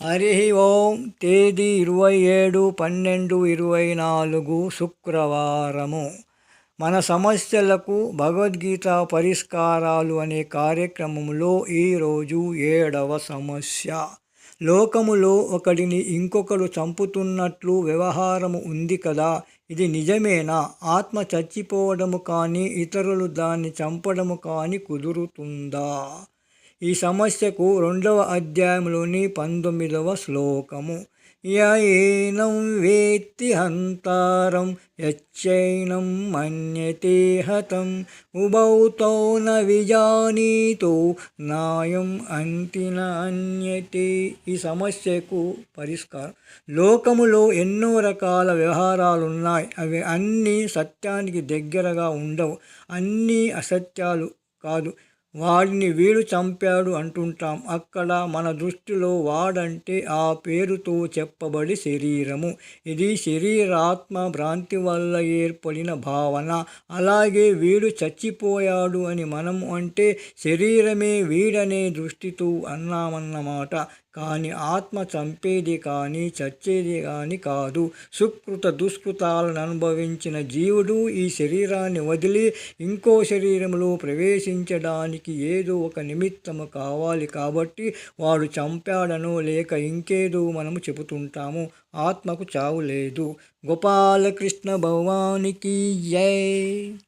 హరి ఓం. తేదీ 27/12/24 శుక్రవారము. మన సమస్యలకు భగవద్గీత పరిష్కారాలు అనే కార్యక్రమంలో ఈరోజు 7వ సమస్య. లోకములో ఒకడిని ఇంకొకడు చంపుతున్నట్లు వ్యవహారము ఉంది కదా, ఇది నిజమేనా? ఆత్మ చచ్చిపోవడము కానీ ఇతరులు దాన్ని చంపడము కానీ కుదురుతుందా? ఈ సమస్యకు 2వ అధ్యాయంలోని 19వ శ్లోకము. యైనం వేత్తి హంతారం యచ్చైనం మన్యతే హతం ఉభౌ తౌ న విజానీతో నాయం అంతి న అన్యతే. ఈ సమస్యకు పరిష్కారం. లోకములో ఎన్నో రకాల వ్యవహారాలున్నాయి. అవి అన్నీ సత్యానికి దగ్గరగా ఉండవు. అన్నీ అసత్యాలు కాదు. వాడిని వీడు చంపాడు అంటుంటాం. అక్కడ మన దృష్టిలో వాడంటే ఆ పేరుతో చెప్పబడి శరీరము. ఇది శరీరాత్మ భ్రాంతి వల్ల ఏర్పడిన భావన. అలాగే వీడు చచ్చిపోయాడు అని మనం అంటే శరీరమే వీడనే దృష్టితో అన్నామన్నమాట. కానీ ఆత్మ చంపేది కానీ చచ్చేది కానీ కాదు. సుకృత దుష్కృతాలను అనుభవించిన జీవుడు ఈ శరీరాన్ని వదిలి ఇంకో శరీరంలో ప్రవేశించడానికి ఏదో ఒక నిమిత్తము కావాలి. కాబట్టి వాడు చంపాడనో లేక ఇంకేదో మనము చెబుతుంటాము. ఆత్మకు చావు లేదు. గోపాలకృష్ణ భగవానికి జై.